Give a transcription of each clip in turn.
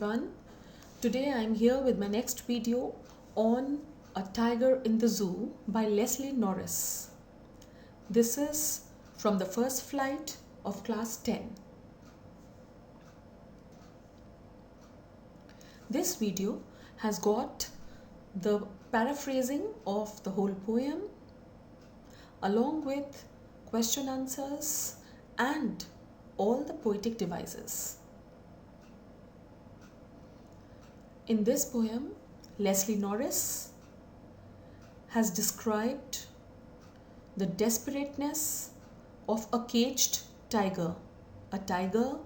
everyone. Today I am here with my next video on A Tiger in the Zoo by Leslie Norris. This is from the first flight of class 10. This video has got the paraphrasing of the whole poem along with question answers and all the poetic devices. In this poem, Leslie Norris has described the desperateness of a caged tiger, a tiger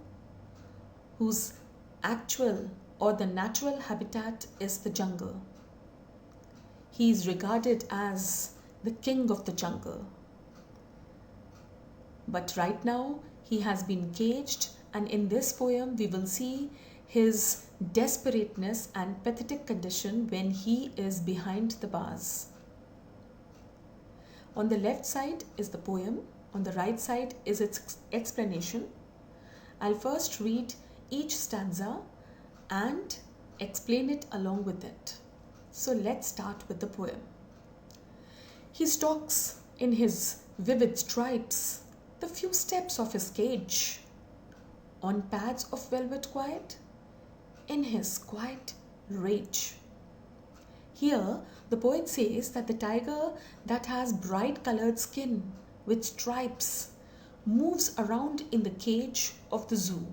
whose actual or the natural habitat is the jungle. He is regarded as the king of the jungle. But right now he has been caged, and in this poem we will see his desperateness and pathetic condition when he is behind the bars. On the left side is the poem, on the right side is its explanation. I'll first read each stanza and explain it along with it. So let's start with the poem. He stalks in his vivid stripes the few steps of his cage, on pads of velvet quiet, in his quiet rage. Here the poet says that the tiger that has bright colored skin with stripes moves around in the cage of the zoo.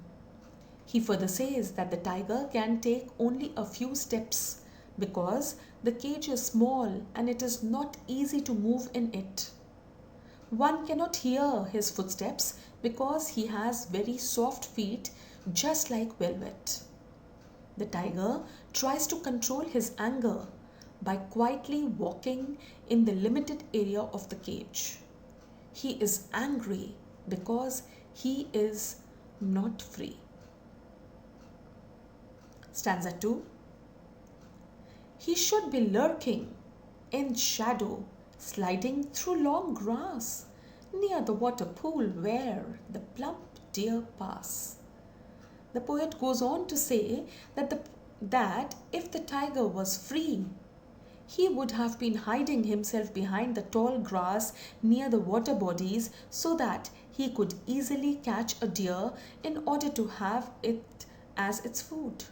He further says that the tiger can take only a few steps because the cage is small and it is not easy to move in it. One cannot hear his footsteps because he has very soft feet just like velvet. The tiger tries to control his anger by quietly walking in the limited area of the cage. He is angry because he is not free. Stanza 2. He should be lurking in shadow, sliding through long grass near the water pool where the plump deer pass. The poet goes on to say that if the tiger was free, he would have been hiding himself behind the tall grass near the water bodies so that he could easily catch a deer in order to have it as its food.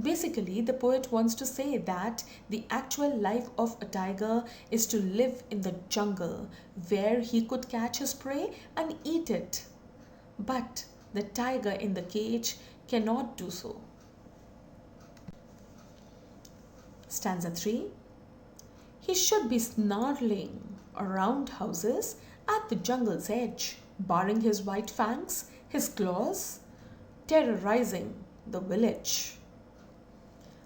Basically, the poet wants to say that the actual life of a tiger is to live in the jungle where he could catch his prey and eat it. But the tiger in the cage cannot do so. Stanza 3. He should be snarling around houses at the jungle's edge, baring his white fangs, his claws, terrorizing the village.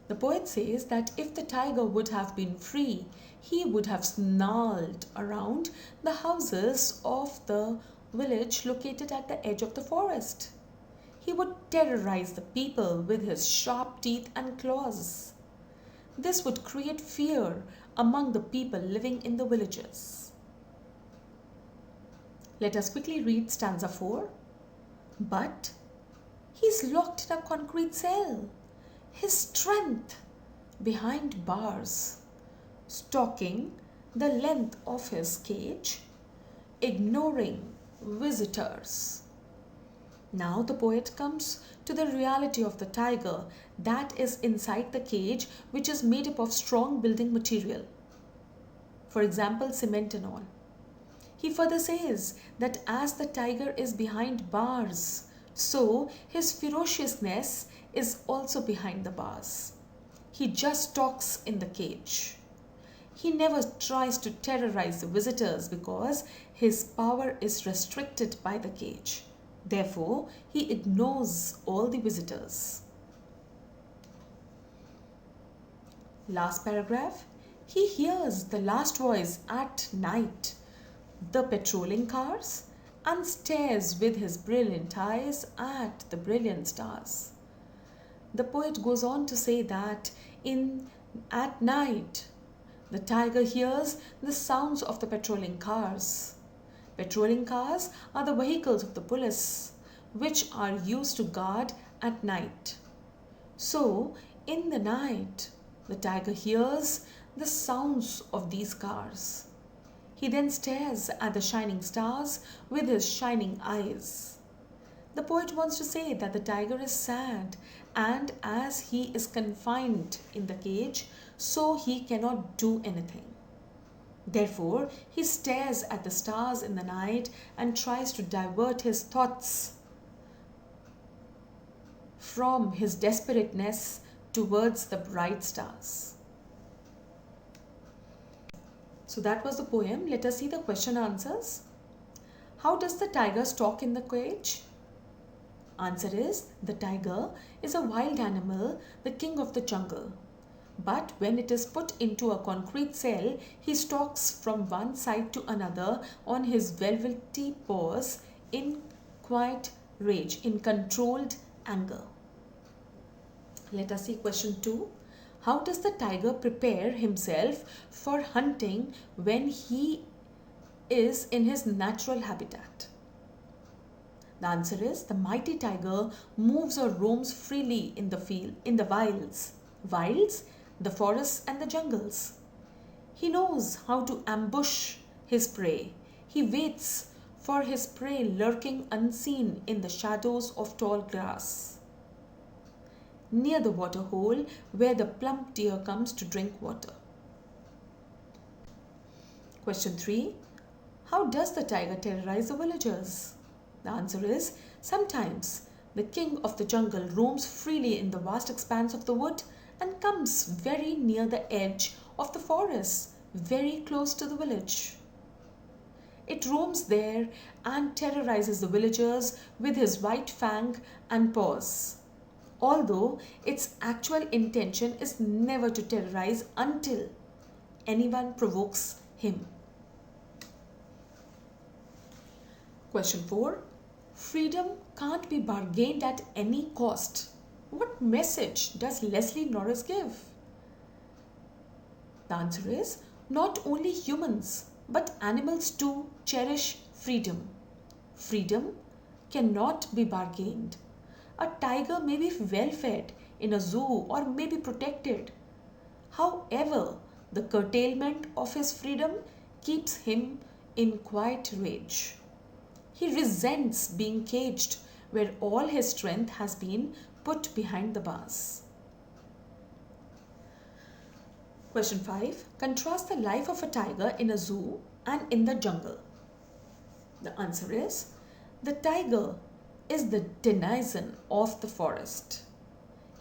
The poet says that if the tiger would have been free, he would have snarled around the houses of the village located at the edge of the forest. He would terrorize the people with his sharp teeth and claws. This would create fear among the people living in the villages. Let us quickly read stanza 4. But he's locked in a concrete cell, his strength behind bars, stalking the length of his cage, ignoring visitors. Now the poet comes to the reality of the tiger that is inside the cage, which is made up of strong building material. For example, cement and all. He further says that as the tiger is behind bars, so his ferociousness is also behind the bars. He just stalks in the cage. He never tries to terrorize the visitors because his power is restricted by the cage. Therefore, he ignores all the visitors. Last paragraph. He hears the last voice at night, the patrolling cars, and stares with his brilliant eyes at the brilliant stars. The poet goes on to say that at night, the tiger hears the sounds of the patrolling cars. Patrolling cars are the vehicles of the police which are used to guard at night. So, in the night, the tiger hears the sounds of these cars. He then stares at the shining stars with his shining eyes. The poet wants to say that the tiger is sad, and as he is confined in the cage, so he cannot do anything. Therefore, he stares at the stars in the night and tries to divert his thoughts from his desperateness towards the bright stars. So that was the poem. Let us see the question answers. How does the tiger stalk in the cage? Answer is, the tiger is a wild animal, the king of the jungle. But when it is put into a concrete cell, he stalks from one side to another on his velvety paws in quiet rage, in controlled anger. Let us see question 2. How does the tiger prepare himself for hunting when he is in his natural habitat? The answer is, the mighty tiger moves or roams freely in the field, in the wilds, the forests and the jungles. He knows how to ambush his prey. He waits for his prey lurking unseen in the shadows of tall grass, near the water hole where the plump deer comes to drink water. Question 3. How does the tiger terrorize the villagers? The answer is, sometimes the king of the jungle roams freely in the vast expanse of the wood and comes very near the edge of the forest, very close to the village. It roams there and terrorizes the villagers with his white fang and paws, although its actual intention is never to terrorize until anyone provokes him. Question 4. Freedom can't be bargained at any cost. What message does Leslie Norris give? The answer is, not only humans but animals too cherish freedom. Freedom cannot be bargained. A tiger may be well fed in a zoo or may be protected. However, the curtailment of his freedom keeps him in quiet rage. He resents being caged where all his strength has been put behind the bars. Question 5. Contrast the life of a tiger in a zoo and in the jungle. The answer is, the tiger is the denizen of the forest.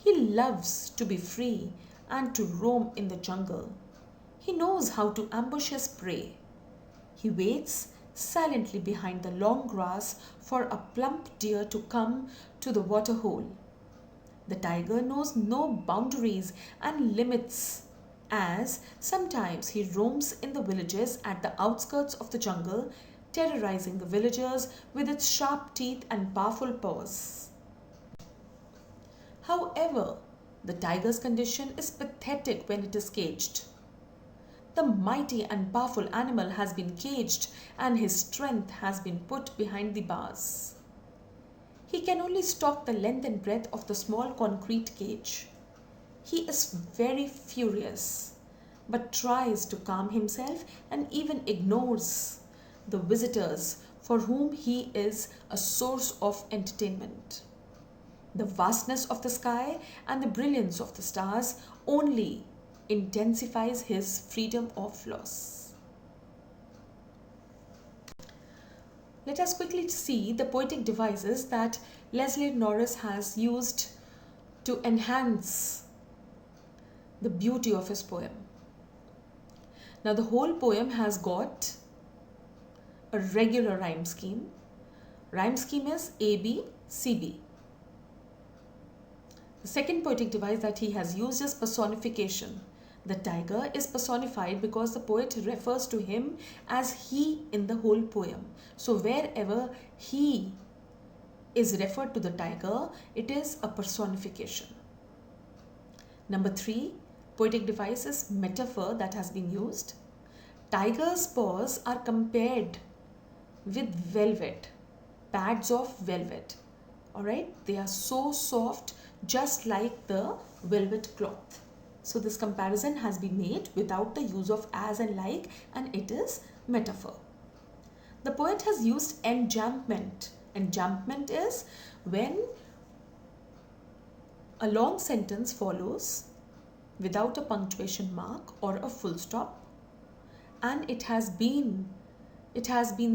He loves to be free and to roam in the jungle. He knows how to ambush his prey. He waits silently behind the long grass for a plump deer to come to the water hole. The tiger knows no boundaries and limits, as sometimes he roams in the villages at the outskirts of the jungle, terrorizing the villagers with its sharp teeth and powerful paws. However, the tiger's condition is pathetic when it is caged. The mighty and powerful animal has been caged and his strength has been put behind the bars. He can only stalk the length and breadth of the small concrete cage. He is very furious, but tries to calm himself and even ignores the visitors for whom he is a source of entertainment. The vastness of the sky and the brilliance of the stars only intensifies his freedom of loss. Let us quickly see the poetic devices that Leslie Norris has used to enhance the beauty of his poem. Now, the whole poem has got a regular rhyme scheme. Rhyme scheme is AB, CB. The second poetic device that he has used is personification. The tiger is personified because the poet refers to him as he in the whole poem. So wherever he is referred to the tiger, it is a personification. Number 3, poetic device is metaphor that has been used. Tiger's paws are compared with velvet, pads of velvet. Alright, they are so soft, just like the velvet cloth. So this comparison has been made without the use of as and like, and it is metaphor. The poet has used enjambment. Enjambment is when a long sentence follows without a punctuation mark or a full stop, and it has been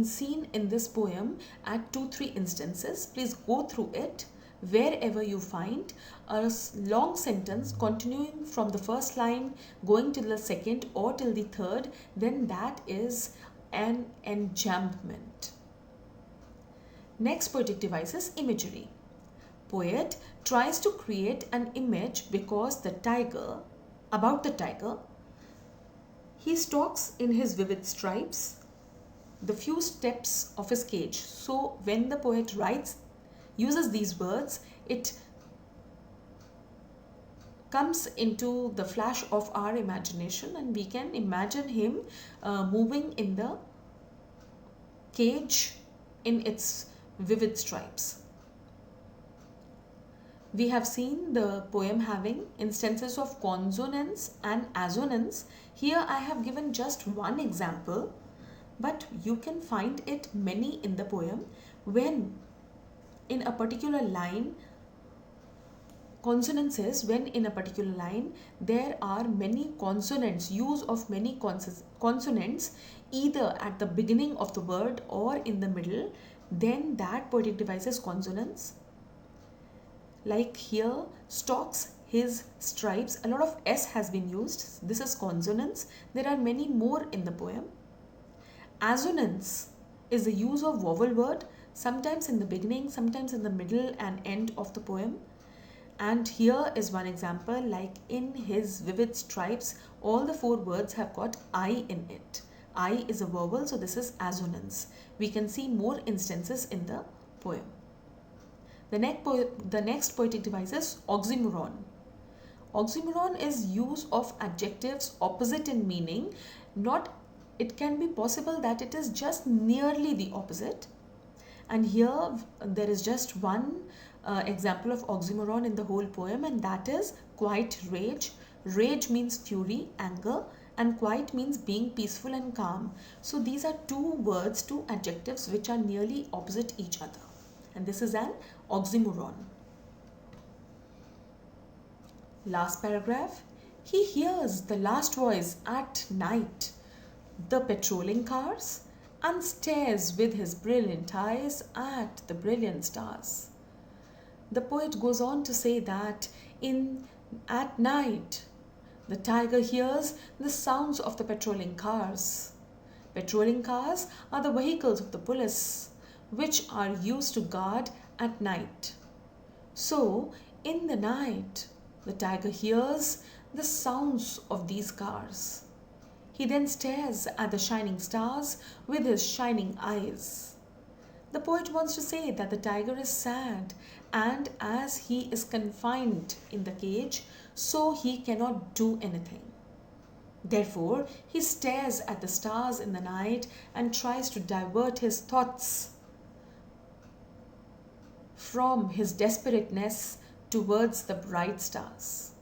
seen in this poem at 2-3 instances. Please go through it. Wherever you find a long sentence continuing from the first line going till the second or till the third, then that is an enjambment. Next poetic device is imagery. Poet tries to create an image because about the tiger, he stalks in his vivid stripes the few steps of his cage. So when the poet uses these words, it comes into the flash of our imagination, and we can imagine him moving in the cage in its vivid stripes. We have seen the poem having instances of consonance and assonance. Here I have given just one example, but you can find it many in the poem when in a particular line, consonance is when in a particular line there are many consonants, use of many consonants either at the beginning of the word or in the middle, then that poetic device is consonance. Like here, stalks his stripes, a lot of S has been used. This is consonance. There are many more in the poem. Assonance is the use of vowel word, sometimes in the beginning, sometimes in the middle and end of the poem. And here is one example, like in his vivid stripes, all the 4 words have got I in it. I is a vowel, so this is assonance. We can see more instances in the poem. The next poetic device is oxymoron. Oxymoron is use of adjectives opposite in meaning. It can be possible that it is just nearly the opposite. And here there is just one example of oxymoron in the whole poem, and that is quiet rage. Rage means fury, anger, and quiet means being peaceful and calm. So these are 2 adjectives which are nearly opposite each other, and this is an oxymoron. Last paragraph. He hears the last voice at night, the patrolling cars, and stares with his brilliant eyes at the brilliant stars. The poet goes on to say that at night the tiger hears the sounds of the patrolling cars. Patrolling cars are the vehicles of the police which are used to guard at night. So in the night the tiger hears the sounds of these cars. He then stares at the shining stars with his shining eyes. The poet wants to say that the tiger is sad, and as he is confined in the cage, so he cannot do anything. Therefore, he stares at the stars in the night and tries to divert his thoughts from his desperateness towards the bright stars.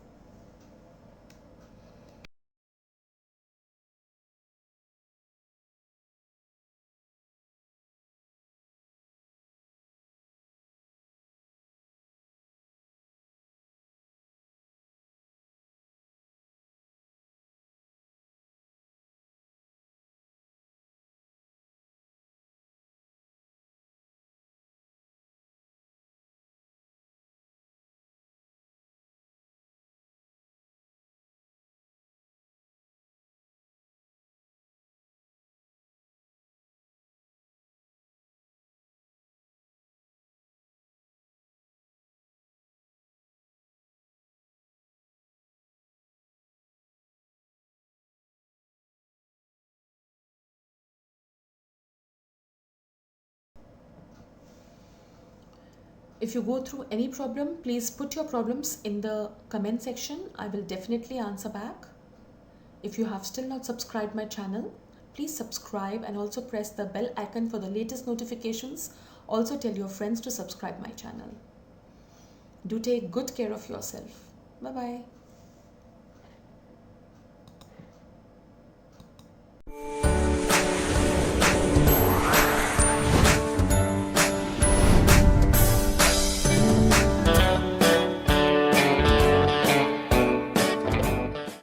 If you go through any problem, please put your problems in the comment section. I will definitely answer back. If you have still not subscribed my channel, please subscribe and also press the bell icon for the latest notifications. Also tell your friends to subscribe my channel. Do take good care of yourself. Bye bye.